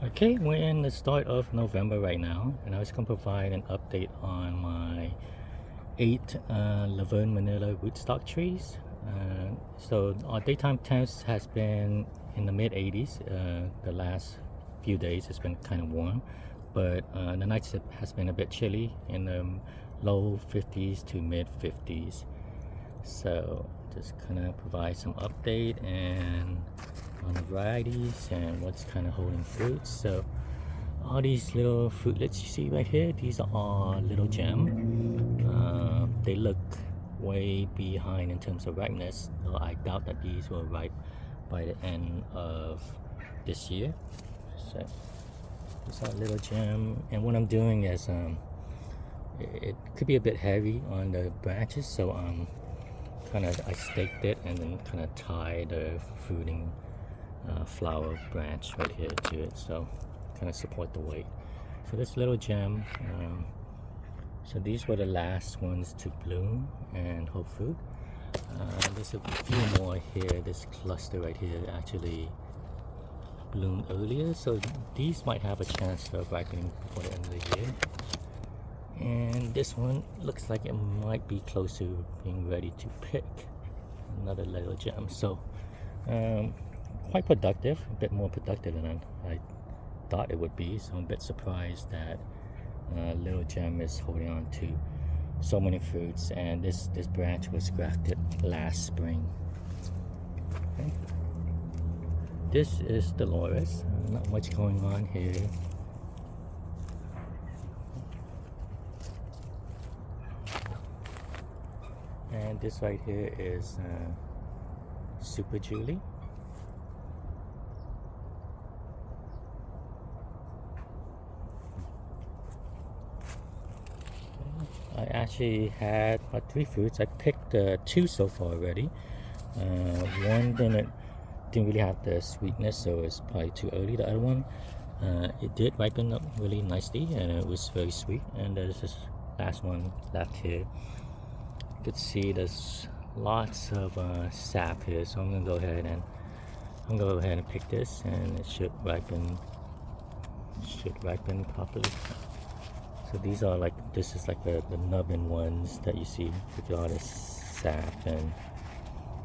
Okay, we're in the start of November right now, and I was going to provide an update on my 8 Laverne Manila rootstock trees. So our daytime temps has been in the mid 80s. The last few days it's been kind of warm, but the nights has been a bit chilly in the low 50s to mid 50s. So just kind of provide some update and on the varieties and what's kind of holding fruits. So all these little fruitlets you see right here, these are little gem. They look way behind in terms of ripeness, so I doubt that these will ripe by the end of this year. So these are little gem, and what I'm doing is it could be a bit heavy on the branches, so I staked it and then kind of tie the fruiting flower branch right here to it, so kind of support the weight. So this little gem, so these were the last ones to bloom and hold fruit. There's a few more here. This cluster right here actually bloomed earlier, so these might have a chance of ripening before the end of the year. And this one looks like it might be close to being ready to pick. Another little gem. So quite productive, a bit more productive than I thought it would be. So I'm a bit surprised that little gem is holding on to so many fruits, and this branch was grafted last spring. Okay. This is Dolores. Not much going on here. And this right here is Super Julie. I actually had 3 fruits. I picked 2 so far already. One didn't really have the sweetness, so it's probably too early. The other one, it did ripen up really nicely, and it was very sweet. And there's this last one left here. You could see there's lots of sap here, so I'm gonna go ahead and pick this, and it should ripen properly. So these are this is like the nubbin ones that you see with all this sap, and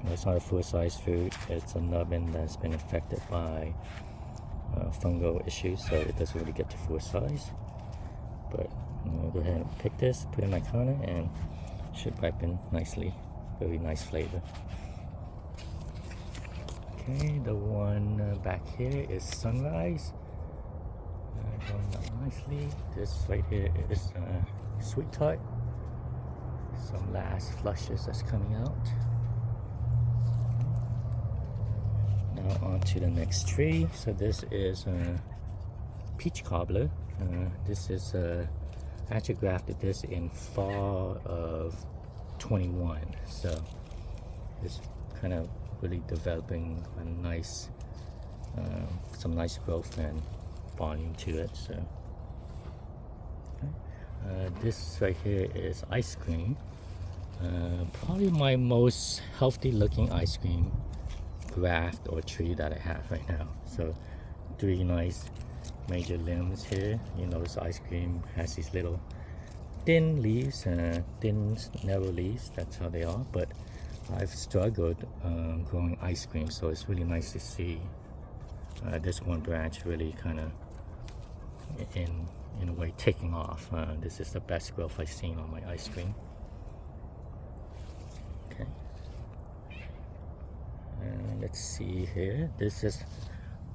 it's not a full-size fruit. It's a nubbin that's been affected by fungal issues, so it doesn't really get to full size. But I'm gonna go ahead and pick this, put it in my counter, and should ripen nicely. Very nice flavor. Okay, the one back here is Sunrise. Going up nicely. This right here is Sweet Tart. Some last flushes that's coming out. Now on to the next tree. So this is Peach Cobbler. This is I actually grafted this in fall of 21. So it's kind of really developing a nice, some nice growth and volume to it. So this right here is Ice Cream. Probably my most healthy looking ice cream graft or tree that I have right now. So 3 nice major limbs here. You notice Ice Cream has these little thin leaves, thin narrow leaves. That's how they are. But I've struggled growing Ice Cream, so it's really nice to see this one branch really kind of in a way taking off. This is the best growth I've seen on my Ice Cream. Okay. Let's see here. This is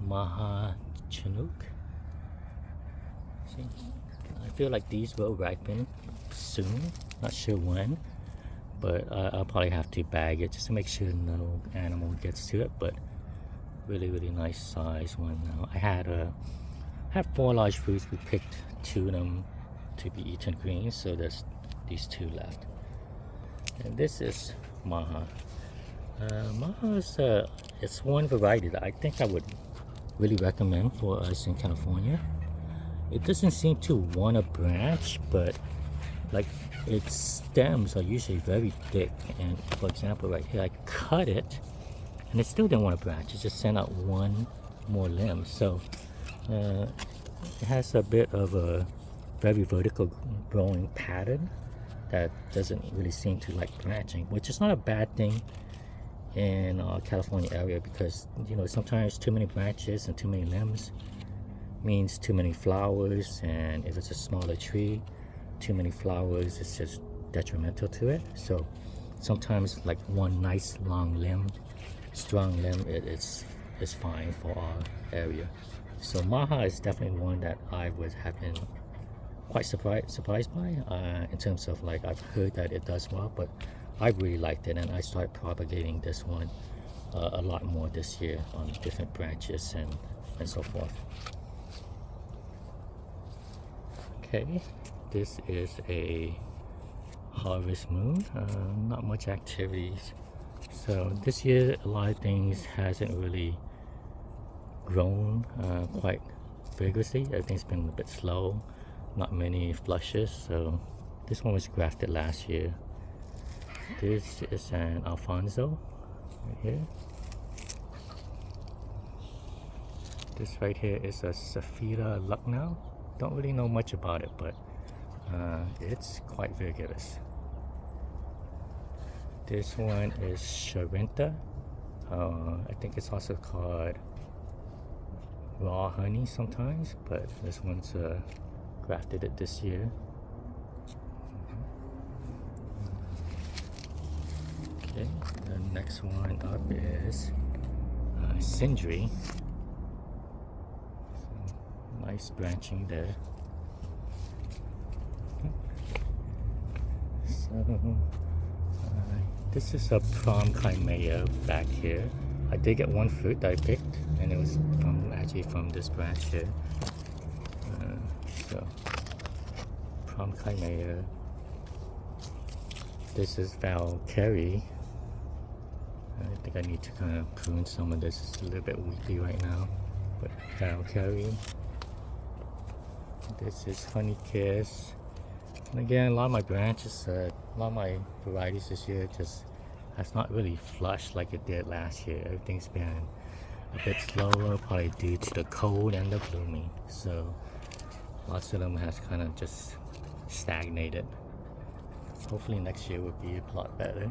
Maha Chinook. See, I feel like these will ripen soon. Not sure when, but I'll probably have to bag it just to make sure no animal gets to it. But really nice size one. Now I had 4 large fruits. We picked 2 of them to be eaten green, so there's these 2 left. And this is Maha. Maha's it's one variety that I think I would really recommend for us in California. It doesn't seem to want a branch, but like its stems are usually very thick. And for example, right here, I cut it, and it still didn't want a branch. It just sent out 1 more limb. So It has a bit of a very vertical growing pattern that doesn't really seem to like branching, which is not a bad thing in California area, because sometimes too many branches and too many limbs means too many flowers, and if it's a smaller tree, too many flowers is just detrimental to it. So sometimes like one nice long limb, strong limb, it's fine for our area. So Maha is definitely one that I have been quite surprised by in terms of, like, I've heard that it does well, but I really liked it, and I started propagating this one a lot more this year on different branches and so forth. Okay, this is a harvest moon. Not much activities. So this year a lot of things hasn't really grown quite vigorously. Everything's been a bit slow, not many flushes. So this one was grafted last year. This is an Alfonso right here. This right here is a Saphira Lucknow. Don't really know much about it, but it's quite vigorous. This one is Sharinta. I think it's also called raw honey sometimes, but this one's grafted it this year. Okay, the next one up is Sindri. So, nice branching there. So this is a prom chimea back here. I did get one fruit that I picked, and it was actually from this branch here. So prom chimea. This is Valkyrie. I think I need to kind of prune some of this. It's a little bit weepy right now, but Valkyrie. This is Honey Kiss. And again, a lot of my branches, a lot of my varieties this year just has not really flushed like it did last year. Everything's been a bit slower, probably due to the cold and the blooming. So lots of them has kind of just stagnated. Hopefully next year will be a lot better.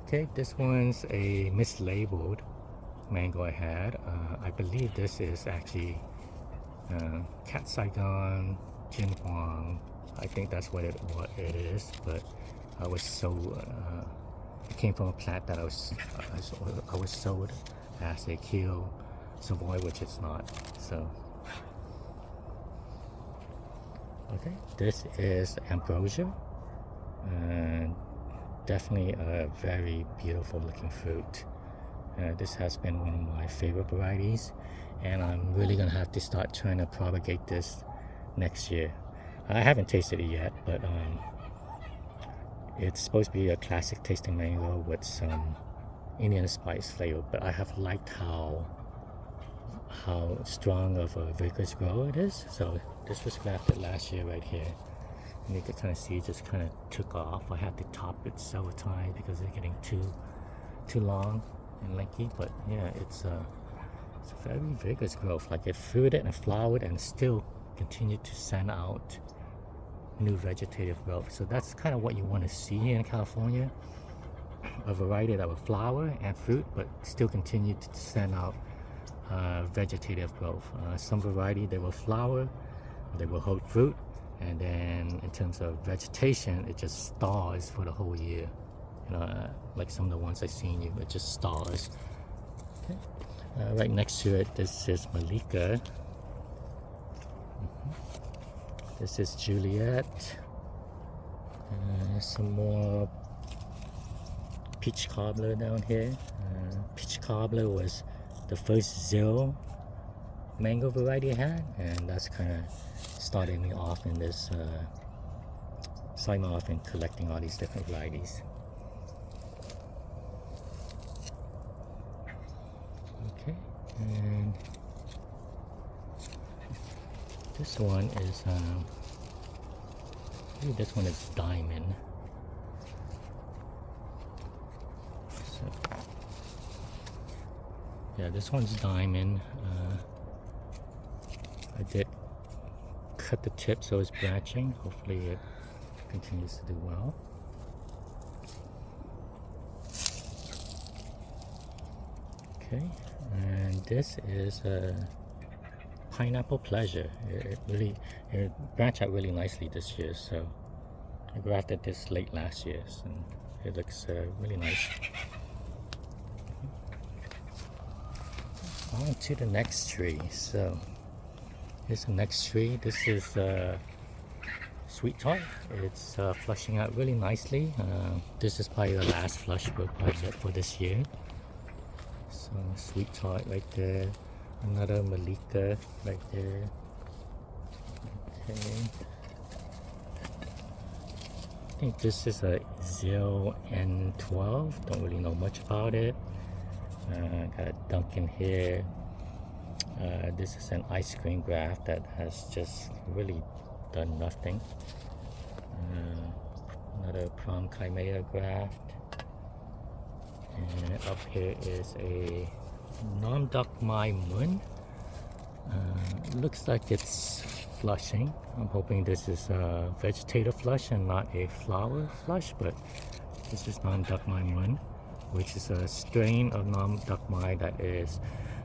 Okay, this one's a mislabeled mango I had. I believe this is actually Cat Saigon Jin Huang. I think that's what it is, but I was so it came from a plant that I was sold as a Keo Savoy, which it's not. So okay, this is Ambrosia, and definitely a very beautiful looking fruit. This has been one of my favorite varieties, and I'm really gonna have to start trying to propagate this next year. I haven't tasted it yet, but it's supposed to be a classic tasting mango with some Indian spice flavor, but I have liked how strong of a vigorous grow it is. So this was grafted last year right here, and you can kind of see it just kind of took off. I had to top it several times because it's getting too long and lengthy, but yeah, it's a very vigorous growth. Like it fruited and flowered and still continued to send out new vegetative growth. So that's kind of what you want to see in California, a variety that will flower and fruit but still continue to send out vegetative growth. Some variety they will flower, they will hold fruit, and then in terms of vegetation it just stars for the whole year. Like some of the ones I've seen, it just stars. Okay. Right next to it, this is Malika. This is Juliet. Some more peach cobbler down here. Peach cobbler was the first zero mango variety I had, and that's kind of started me off in this, starting me off in collecting all these different varieties. Okay, and this one is, maybe this one is Diamond. So, Yeah, this one's diamond. I did cut the tip so it's branching. Hopefully it continues to do well. Okay, and this is a pineapple pleasure. It branched out really nicely this year, so I grafted this late last year, and it looks really nice. On to the next tree. So here's the next tree. This is sweet tart. It's flushing out really nicely. This is probably the last flush we'll probably get for this year. So sweet tart right there. Another Malika right there. Okay. I think this is a ZL-N12. Don't really know much about it. Got a Duncan here. This is an ice cream graft that has just really done nothing. Another Prom Chimera graft. And up here is a Nam Duc Mai Mun. Looks like it's flushing. I'm hoping this is a vegetative flush and not a flower flush, but this is Nam Duc Mai Mun, which is a strain of Nam Duc Mai that is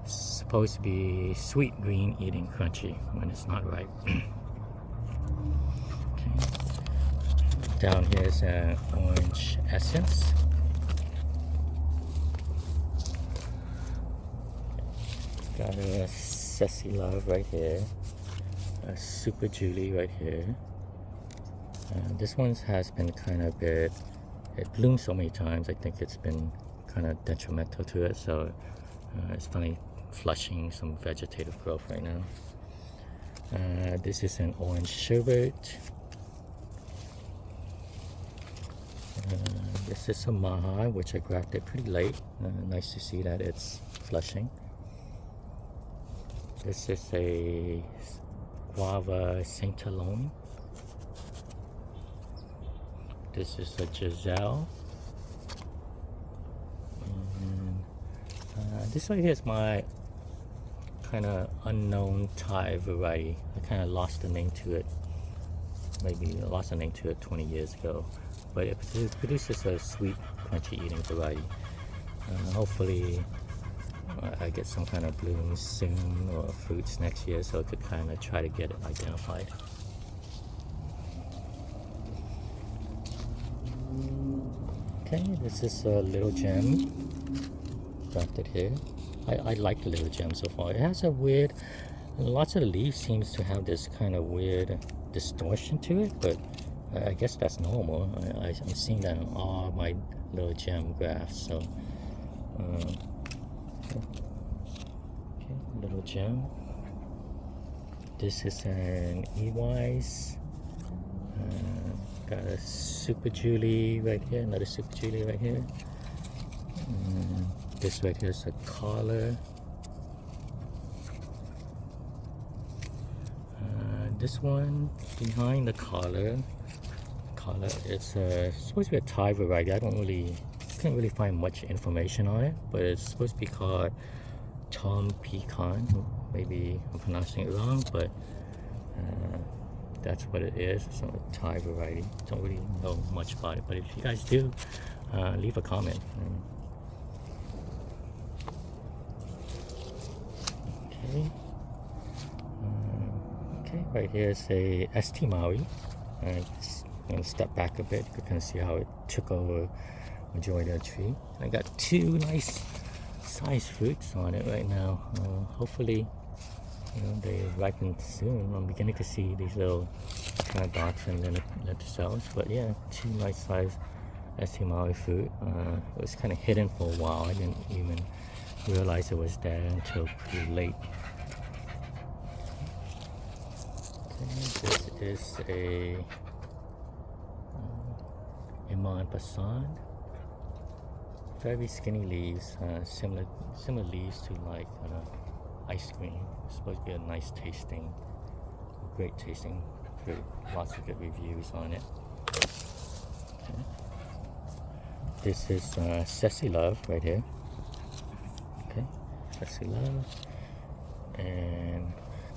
supposed to be sweet, green, eating crunchy when it's not ripe. Okay. Down here is an orange essence. Got a Ceci Love right here, a Super Julie right here. This one has been kind of it bloomed so many times, I think it's been kind of detrimental to it, so it's finally flushing some vegetative growth right now. This is an orange sherbet. This is a Maha, which I grafted pretty late. Nice to see that it's flushing. This is a Guava Saint Elome. This is a Giselle. And this right here is my kind of unknown Thai variety. I kind of lost the name to it. Maybe I lost the name to it 20 years ago. But it produces a sweet, crunchy eating variety. Hopefully I get some kind of blooms soon or fruits next year, so I could kind of try to get it identified. Okay, this is a Little Gem grafted here. I like the Little Gem so far. It has a weird, lots of the leaves seems to have this kind of weird distortion to it, but I guess that's normal. I'm seeing that in all my Little Gem grafts. So okay, Little Gem. This is an Ewise. Got a Super Julie right here, another Super Julie right here. This right here is a collar. This one behind the collar, it's supposed to be a Thai variety. I can't really find much information on it, but it's supposed to be called Tom Pecan. Maybe I'm pronouncing it wrong, but that's what it is. It's a Thai variety. Don't really know much about it, but if you guys do, leave a comment. Okay. Okay, right here is a ST Maui. I'm going to step back a bit. You can see how it took over majority of the tree. I got two nice sized fruits on it right now. Hopefully, they ripen soon. I'm beginning to see these little kind of dots and then let cells. But yeah, two nice sized ST Maui fruit. It was kind of hidden for a while. I didn't even realize it was there until pretty late. This is a Iman Basan. Very skinny leaves, similar leaves to like ice cream. It's supposed to be a nice tasting, great tasting fruit. Lots of good reviews on it. Okay. This is Ceci Love right here. Okay. Especially Love. And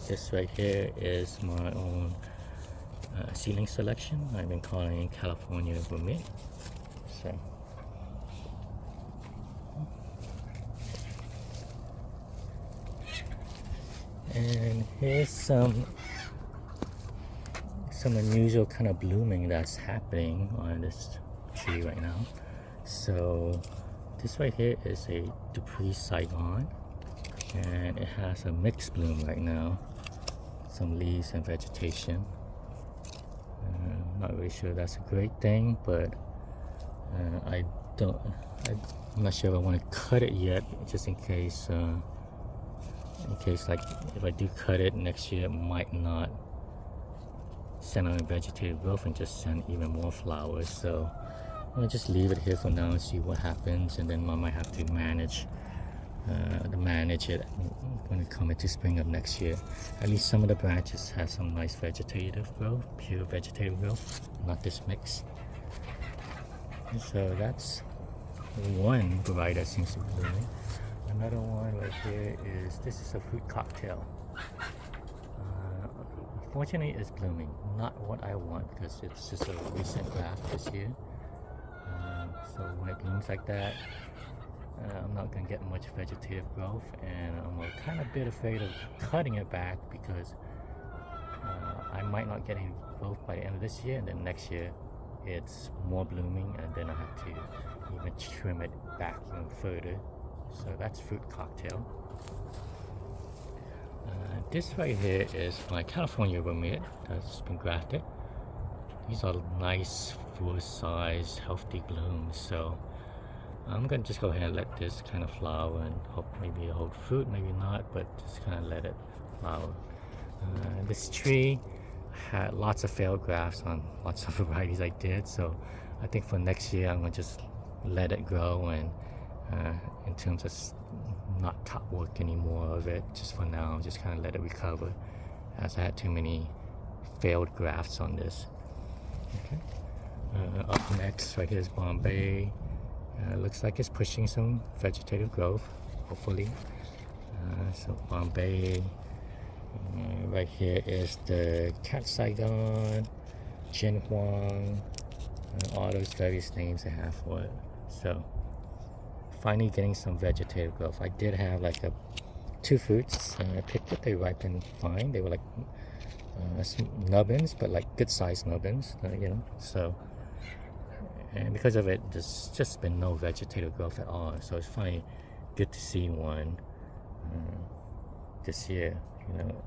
this right here is my own seedling selection. I've been calling California Vermit. So and here's some unusual kind of blooming that's happening on this tree right now. So this right here is a Dupree Saigon, and it has a mixed bloom right now, some leaves and vegetation. I'm not really sure that's a great thing, but I'm not sure if I want to cut it yet, just in case like if I do cut it next year, it might not send out a vegetative growth and just send even more flowers. So I'm gonna just leave it here for now and see what happens, and then I might have to manage it when it comes into spring of next year. At least some of the branches have some nice vegetative growth, pure vegetative growth, not this mix. So that's one variety that seems to be blooming. Another one right here is, this is a fruit cocktail. Unfortunately, it's blooming. Not what I want, because it's just a recent graft this year. So when it blooms like that, I'm not going to get much vegetative growth, and I'm kind of a bit afraid of cutting it back, because I might not get any growth by the end of this year, and then next year it's more blooming, and then I have to even trim it back even further. So that's fruit cocktail. This right here is my California Vermit that's been grafted. These are nice, full size, healthy blooms. So I'm gonna just go ahead and let this kind of flower, and hope maybe it'll hold fruit, maybe not, but just kind of let it flower. This tree had lots of failed grafts on lots of varieties I did, so I think for next year I'm gonna just let it grow, and in terms of not top work anymore of it, just for now, just kind of let it recover, as I had too many failed grafts on this. Okay. Up next, right here is Bombay. Looks like it's pushing some vegetative growth, hopefully. So Bombay. Right here is the Cat Saigon, Jin Huang, all those various names they have for it. So finally getting some vegetative growth. I did have like two fruits, and I picked it. They ripened fine. They were like nubbins, but like good sized nubbins, you know. So, and because of it, there's just been no vegetative growth at all. So it's finally good to see one this year. You know,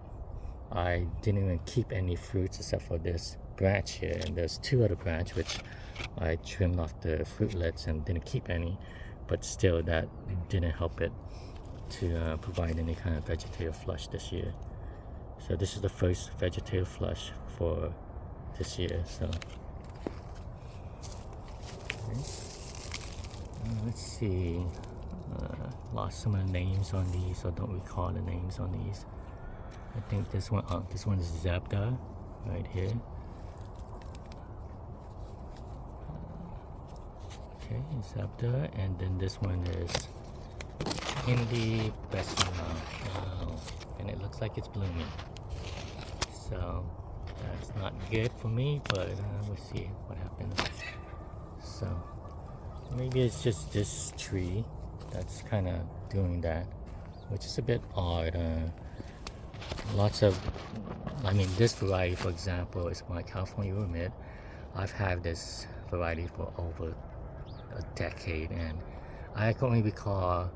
I didn't even keep any fruits except for this branch here, and there's two other branches which I trimmed off the fruitlets and didn't keep any, but still that didn't help it to provide any kind of vegetative flush this year. So this is the first vegetative flush for this year. So okay. Let's see, lost some of the names on these, so don't recall the names on these. I think this one is Zebda right here. Okay, Zebda, and then this one is Hindi Besima, and it looks like it's blooming. So that's not good for me, but we'll see what happens. So maybe it's just this tree that's kind of doing that, which is a bit odd. I mean, this variety, for example, is my California Vermit. I've had this variety for over a decade, and I can only recall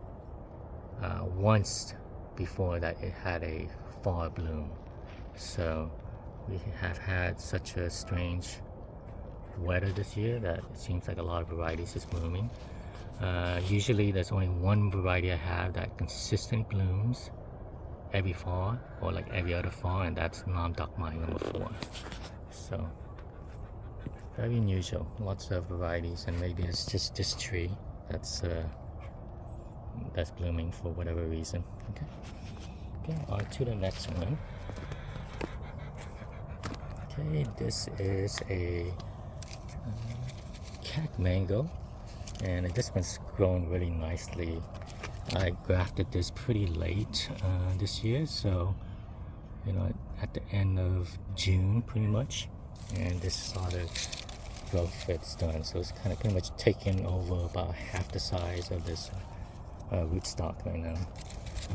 once before that it had a fall bloom. So we have had such a strange weather this year that it seems like a lot of varieties is blooming. Usually there's only one variety I have that consistently blooms every fall, or like every other fall, and that's Nam Doc Mai number 4. So very unusual. Lots of varieties, and maybe it's just this tree that's blooming for whatever reason. Okay, on to the next one. Okay, this is a cat mango, and this one's grown really nicely I grafted this pretty late this year, so you know, at the end of June pretty much, and this is all the growth it's done. So it's kind of pretty much taken over about half the size of this rootstock right now.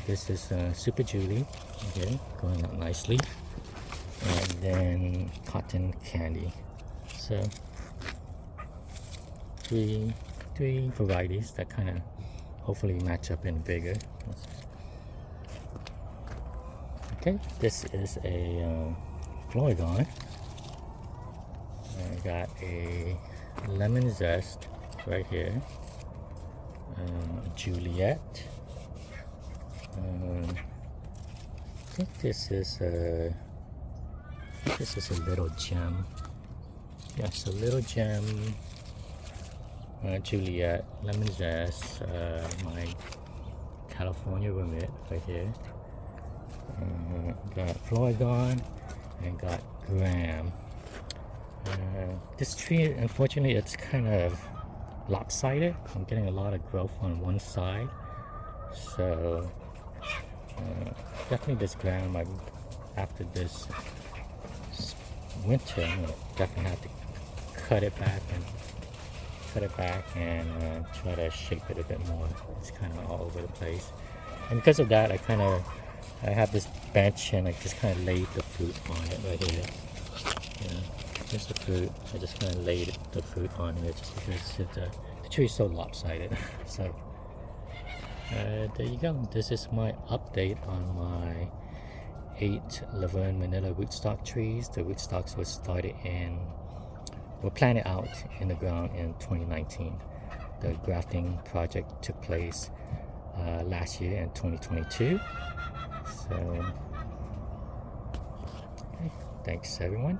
This is Super Julie, okay, going up nicely, and then Cotton Candy. So three varieties that kind of hopefully match up in bigger. Okay, this is a Floridon. I got a lemon zest right here. Juliet. I think this is a little gem. Yes, a little gem. Juliet, lemon zest, my California Remit right here. Got Floridon and got Graham. This tree, unfortunately, it's kind of lopsided. I'm getting a lot of growth on one side, so definitely this Graham. After this winter, I'm gonna definitely have to cut it back and try to shape it a bit more. It's kind of all over the place, and because of that, I have this bench and I just kind of laid the fruit on it right here. Yeah, here's the fruit. I just kind of laid the fruit on it just because the tree is so lopsided. So there you go. This is my update on my 8 Laverne Manila rootstock trees. The rootstocks were planted out in the ground in 2019. The grafting project took place last year in 2022. So, okay, thanks everyone.